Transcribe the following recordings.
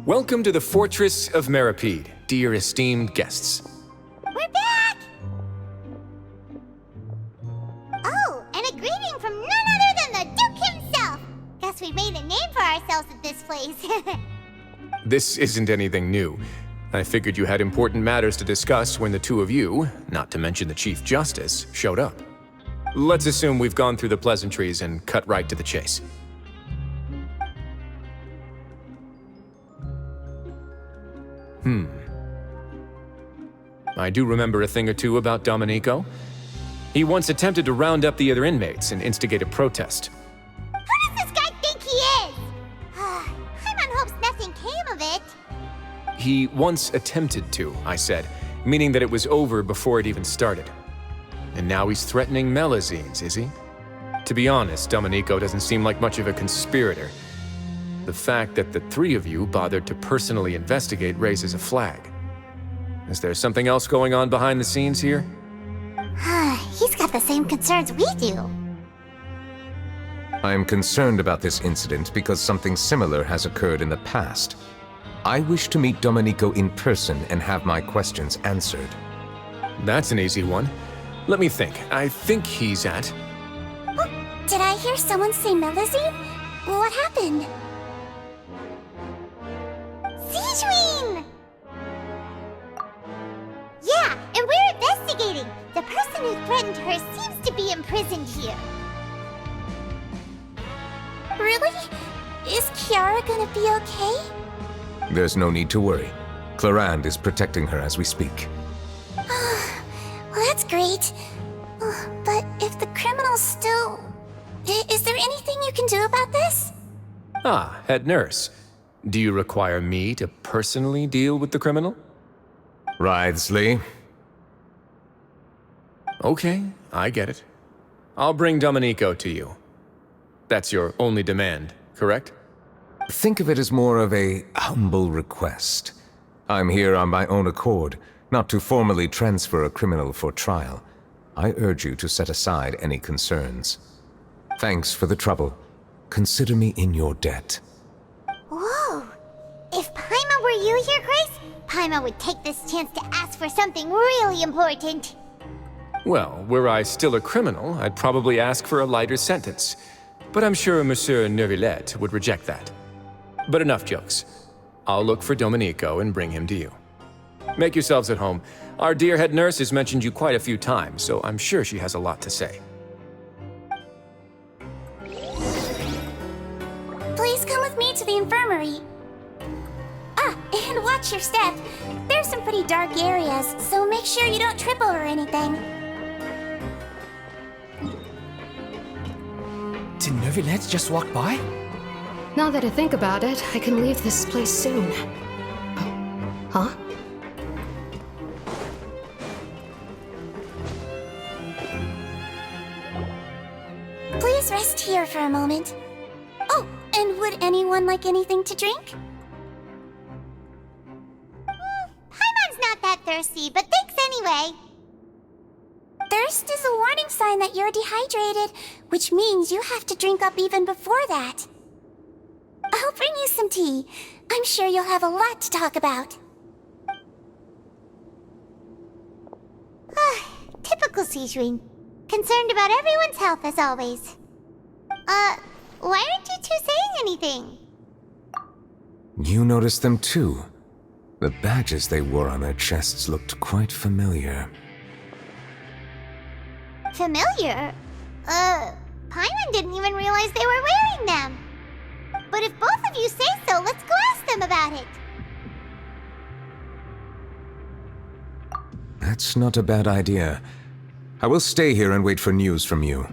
Welcome to the Fortress of Meripede, dear esteemed guests. We're back! Oh, and a greeting from none other than the Duke himself! Guess we made a name for ourselves at this place. This isn't anything new. I figured you had important matters to discuss when the two of you, not to mention the Chief Justice, showed up. Let's assume we've gone through the pleasantries and cut right to the chase. I do remember a thing or two about Domenico. He once attempted to round up the other inmates and instigate a protest. Who does this guy think he is? Paimon hopes nothing came of it. He once attempted to, I said, meaning that it was over before it even started. And now he's threatening Melazines, is he? To be honest, Domenico doesn't seem like much of a conspirator. The fact that the three of you bothered to personally investigate raises a flag. Is there something else going on behind the scenes here? He's got the same concerns we do. I am concerned about this incident because something similar has occurred in the past. I wish to meet Domenico in person and have my questions answered. That's an easy one. Let me think. I think he's at... Oh, did I hear someone say Melazine? What happened? Sijuin! Yeah, and we're investigating. The person who threatened her seems to be imprisoned here. Really? Is Kiara gonna be okay? There's no need to worry. Clarande is protecting her as we speak. Well, that's great. But if the criminal's still... Is there anything you can do about this? Ah, head nurse. Do you require me to personally deal with the criminal? Wriothesley. Okay, I get it. I'll bring Domenico to you. That's your only demand, correct? Think of it as more of a humble request. I'm here on my own accord, not to formally transfer a criminal for trial. I urge you to set aside any concerns. Thanks for the trouble. Consider me in your debt. Whoa! If Paimon were you here, Grace, Paimon would take this chance to ask for something really important. Well, were I still a criminal, I'd probably ask for a lighter sentence. But I'm sure Monsieur Neuvillette would reject that. But enough jokes. I'll look for Domenico and bring him to you. Make yourselves at home. Our dear head nurse has mentioned you quite a few times, so I'm sure she has a lot to say. Please come with me to the infirmary. Ah, and watch your step. There's some pretty dark areas, so make sure you don't trip over anything. Did Neuvillette just walk by? Now that I think about it, I can leave this place soon. Huh? Please rest here for a moment. Oh, and would anyone like anything to drink? Paimon's not that thirsty, but thanks anyway. Thirst is a warning sign that you're dehydrated, which means you have to drink up even before that. I'll bring you some tea. I'm sure you'll have a lot to talk about. Typical Sijuin. Concerned about everyone's health as always. Why aren't you two saying anything? You noticed them too. The badges they wore on their chests looked quite familiar. Familiar? Paimon didn't even realize they were wearing them. But if both of you say so, let's go ask them about it. That's not a bad idea. I will stay here and wait for news from you.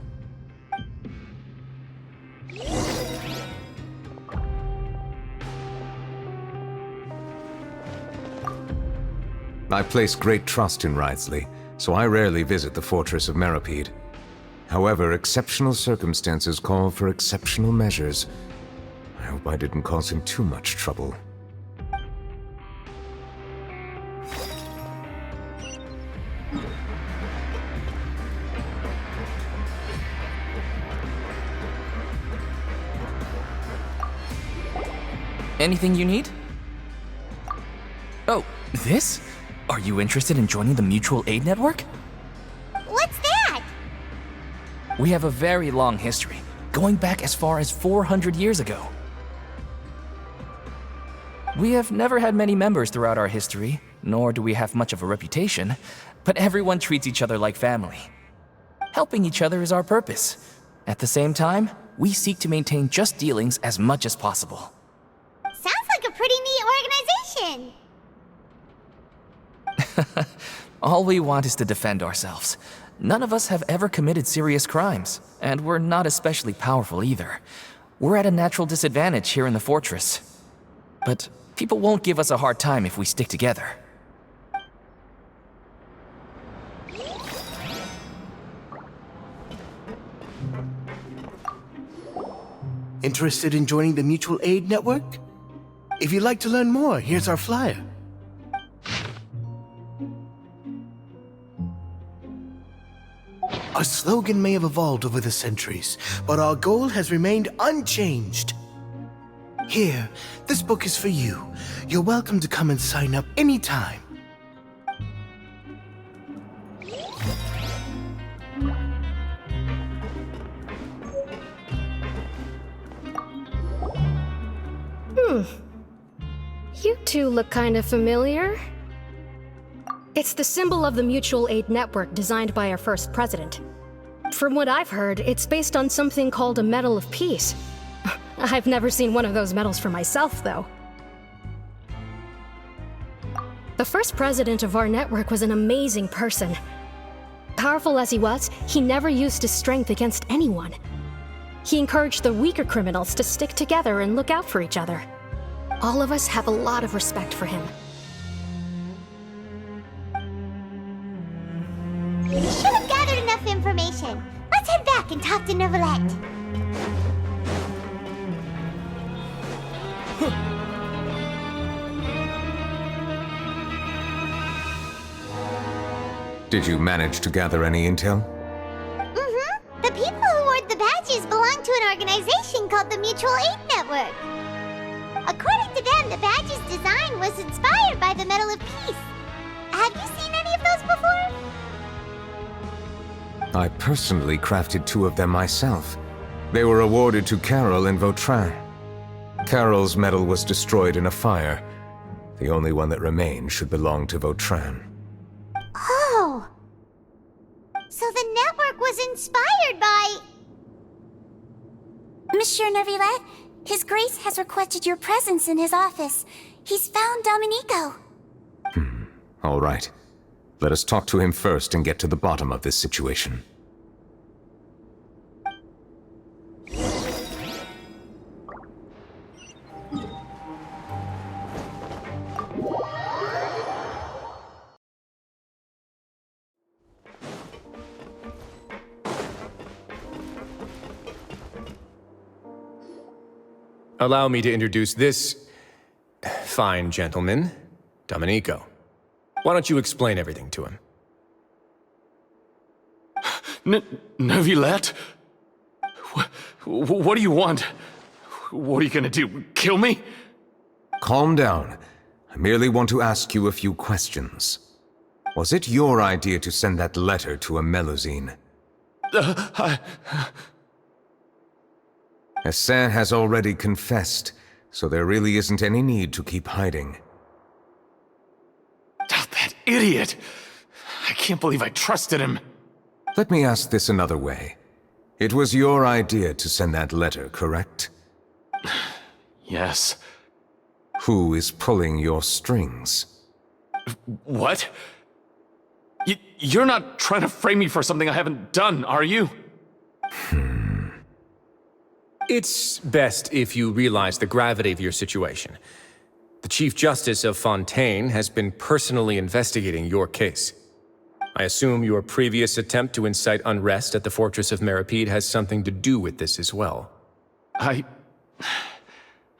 I place great trust in Wriothesley. so I rarely visit the fortress of Meripede. However, exceptional circumstances call for exceptional measures. I hope I didn't cause him too much trouble. Anything you need? Oh, this? Are you interested in joining the Mutual Aid Network? What's that? We have a very long history, going back as far as 400 years ago. We have never had many members throughout our history, nor do we have much of a reputation, but everyone treats each other like family. Helping each other is our purpose. At the same time, we seek to maintain just dealings as much as possible. Sounds like a pretty neat organization. All we want is to defend ourselves. None of us have ever committed serious crimes, and we're not especially powerful either. We're at a natural disadvantage here in the fortress. But people won't give us a hard time if we stick together. Interested in joining the Mutual Aid Network? If you'd like to learn more, here's our flyer. Our slogan may have evolved over the centuries, but our goal has remained unchanged. Here, this book is for you. You're welcome to come and sign up anytime. You two look kind of familiar. It's the symbol of the Mutual Aid Network designed by our first president. From what I've heard, it's based on something called a Medal of Peace. I've never seen one of those medals for myself, though. The first president of our network was an amazing person. Powerful as he was, he never used his strength against anyone. He encouraged the weaker criminals to stick together and look out for each other. All of us have a lot of respect for him. We should have gathered enough information. Let's head back and talk to Neuvillette. Did you manage to gather any intel? Mm-hmm. The people who wore the badges belong to an organization called the Mutual Aid Network. According to them, the badge's design was inspired by the Medal of Peace. Have you seen any of those before? I personally crafted 2 of them myself. They were awarded to Carol in Vautrin. Carol's medal was destroyed in a fire. The only one that remained should belong to Vautrin. Oh! So the network was inspired by... Monsieur Neuvillette, His Grace has requested your presence in his office. He's found Domenico. All right. Let us talk to him first and get to the bottom of this situation. Allow me to introduce this fine gentleman, Domenico. Why don't you explain everything to him? Neuvillette? What do you want? What are you gonna do? Kill me? Calm down. I merely want to ask you a few questions. Was it your idea to send that letter to a Melusine? Hassan has already confessed, so there really isn't any need to keep hiding. That idiot! I can't believe I trusted him. Let me ask this another way. It was your idea to send that letter, correct? Yes. Who is pulling your strings? What? You're not trying to frame me for something I haven't done, are you? It's best if you realize the gravity of your situation. The Chief Justice of Fontaine has been personally investigating your case. I assume your previous attempt to incite unrest at the Fortress of Meripede has something to do with this as well. I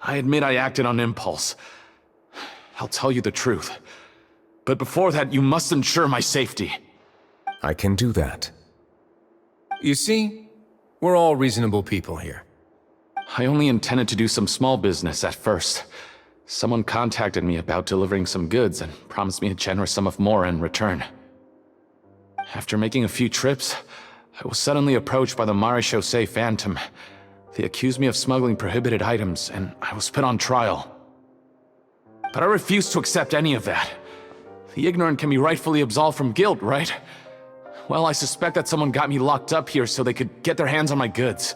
admit I acted on impulse. I'll tell you the truth. But before that, you must ensure my safety. I can do that. You see, we're all reasonable people here. I only intended to do some small business at first. Someone contacted me about delivering some goods and promised me a generous sum of more in return. After making a few trips, I was suddenly approached by the Marechaussee Phantom. They accused me of smuggling prohibited items, and I was put on trial. But I refused to accept any of that. The ignorant can be rightfully absolved from guilt, right? Well, I suspect that someone got me locked up here so they could get their hands on my goods.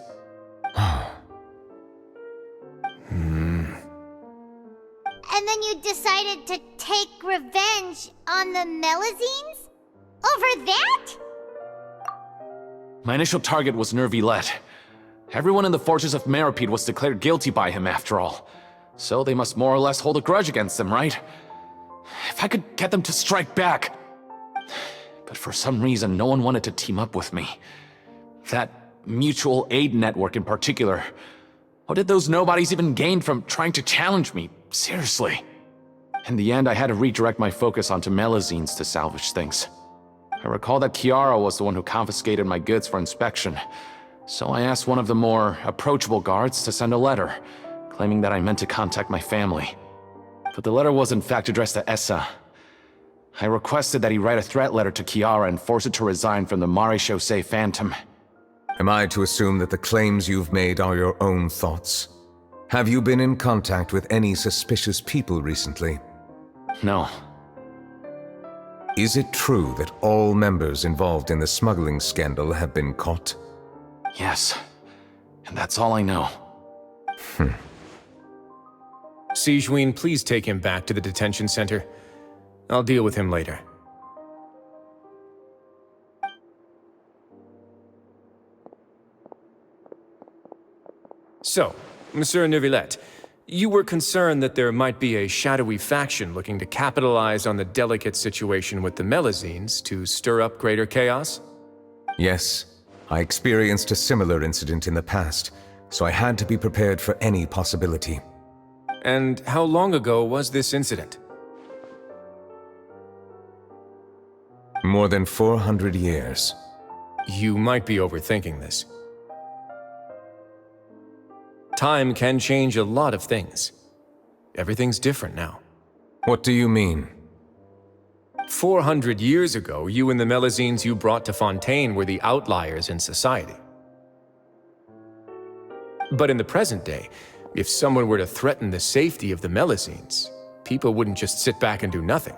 And then you decided to take revenge on the Melazines? Over that? My initial target was Neuvillette. Everyone in the Fortress of Meripede was declared guilty by him after all. So they must more or less hold a grudge against him, right? If I could get them to strike back. But for some reason, no one wanted to team up with me. That mutual aid network in particular. What did those nobodies even gain from trying to challenge me? Seriously. In the end, I had to redirect my focus onto Melazines to salvage things. I recall that Chiara was the one who confiscated my goods for inspection, so I asked one of the more approachable guards to send a letter, claiming that I meant to contact my family. But the letter was in fact addressed to Essa. I requested that he write a threat letter to Chiara and force her to resign from the Marechaussee Phantom. Am I to assume that the claims you've made are your own thoughts? Have you been in contact with any suspicious people recently? No. Is it true that all members involved in the smuggling scandal have been caught? Yes. And that's all I know. Sigewinne, please take him back to the detention center. I'll deal with him later. So, Monsieur Neuvillette, you were concerned that there might be a shadowy faction looking to capitalize on the delicate situation with the Melazines to stir up greater chaos? Yes. I experienced a similar incident in the past, so I had to be prepared for any possibility. And how long ago was this incident? More than 400 years. You might be overthinking this. Time can change a lot of things. Everything's different now. What do you mean? 400 years ago, you and the Melazines you brought to Fontaine were the outliers in society. But in the present day, if someone were to threaten the safety of the Melazines, people wouldn't just sit back and do nothing.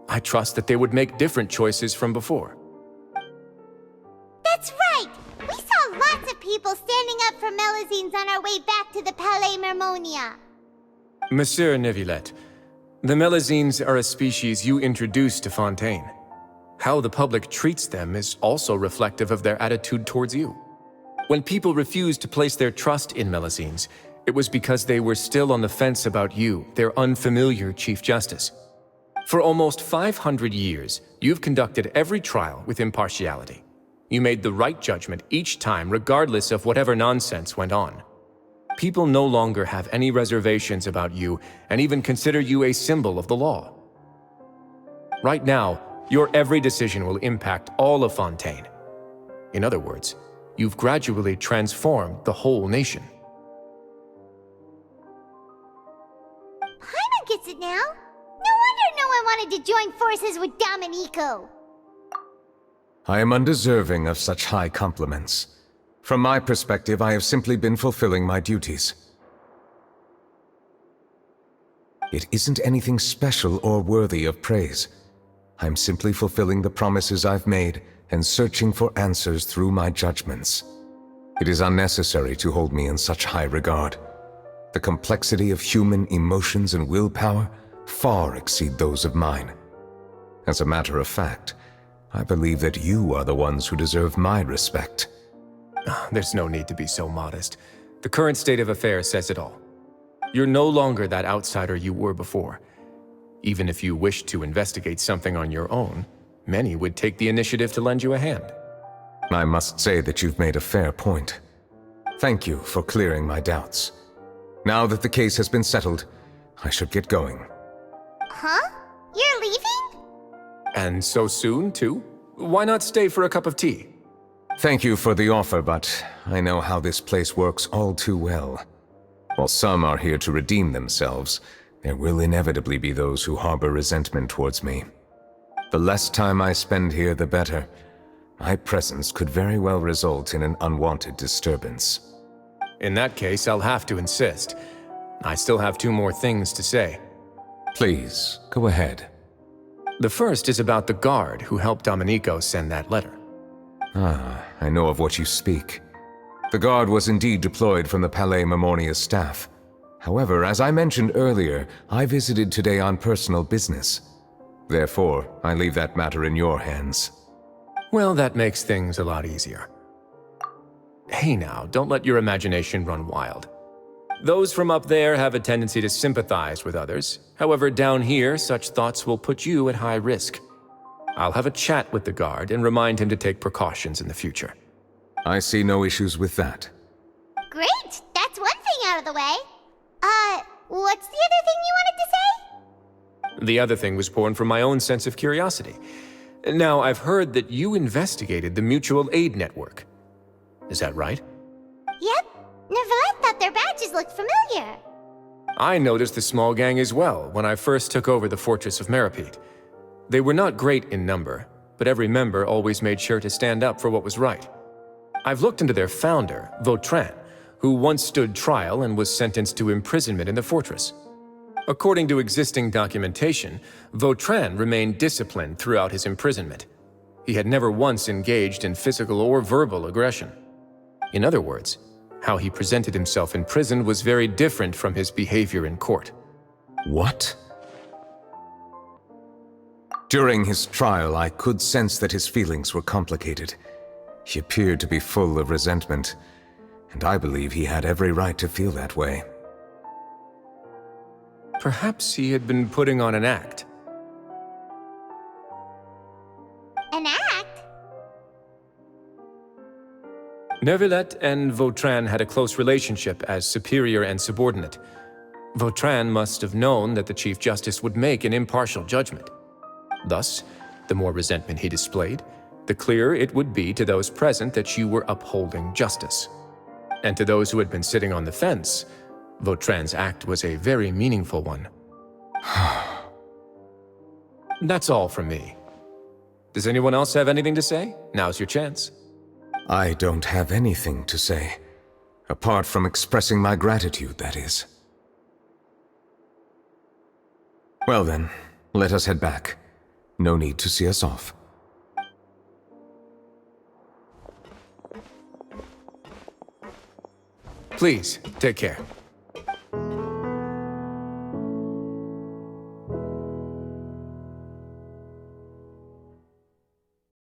I trust that they would make different choices from before. That's right! We saw lots of people standing up for Melazines on our way back to the Palais Mermonia. Monsieur Neuvillette, the Melazines are a species you introduced to Fontaine. How the public treats them is also reflective of their attitude towards you. When people refused to place their trust in Melazines, it was because they were still on the fence about you, their unfamiliar Chief Justice. For almost 500 years, you've conducted every trial with impartiality. You made the right judgment each time, regardless of whatever nonsense went on. People no longer have any reservations about you and even consider you a symbol of the law. Right now, your every decision will impact all of Fontaine. In other words, you've gradually transformed the whole nation. Paimon gets it now. No wonder no one wanted to join forces with Domenico. I am undeserving of such high compliments. From my perspective, I have simply been fulfilling my duties. It isn't anything special or worthy of praise. I'm simply fulfilling the promises I've made and searching for answers through my judgments. It is unnecessary to hold me in such high regard. The complexity of human emotions and willpower far exceed those of mine. As a matter of fact, I believe that you are the ones who deserve my respect. There's no need to be so modest. The current state of affairs says it all. You're no longer that outsider you were before. Even if you wish to investigate something on your own, many would take the initiative to lend you a hand. I must say that you've made a fair point. Thank you for clearing my doubts. Now that the case has been settled, I should get going. Huh? You're leaving? And so soon, too? Why not stay for a cup of tea? Thank you for the offer, but I know how this place works all too well. While some are here to redeem themselves, there will inevitably be those who harbor resentment towards me. The less time I spend here, the better. My presence could very well result in an unwanted disturbance. In that case, I'll have to insist. I still have 2 more things to say. Please, go ahead. The first is about the guard who helped Domenico send that letter. Ah, I know of what you speak. The guard was indeed deployed from the Palais Memornia's staff. However, as I mentioned earlier, I visited today on personal business. Therefore, I leave that matter in your hands. Well, that makes things a lot easier. Hey now, don't let your imagination run wild. Those from up there have a tendency to sympathize with others. However, down here, such thoughts will put you at high risk. I'll have a chat with the guard and remind him to take precautions in the future. I see no issues with that. Great! That's one thing out of the way. What's the other thing you wanted to say? The other thing was born from my own sense of curiosity. Now, I've heard that you investigated the mutual aid network. Is that right? Yep. Neuvillette thought their badges looked familiar. I noticed the small gang as well when I first took over the Fortress of Meropide. They were not great in number, but every member always made sure to stand up for what was right. I've looked into their founder, Vautrin, who once stood trial and was sentenced to imprisonment in the fortress. According to existing documentation, Vautrin remained disciplined throughout his imprisonment. He had never once engaged in physical or verbal aggression. In other words, how he presented himself in prison was very different from his behavior in court. What? During his trial, I could sense that his feelings were complicated. He appeared to be full of resentment, and I believe he had every right to feel that way. Perhaps he had been putting on an act. An act? Neuvillette and Vautrin had a close relationship as superior and subordinate. Vautrin must have known that the Chief Justice would make an impartial judgment. Thus, the more resentment he displayed, the clearer it would be to those present that you were upholding justice. And to those who had been sitting on the fence, Vautrin's act was a very meaningful one. That's all from me. Does anyone else have anything to say? Now's your chance. I don't have anything to say. Apart from expressing my gratitude, that is. Well then, let us head back. No need to see us off. Please, take care.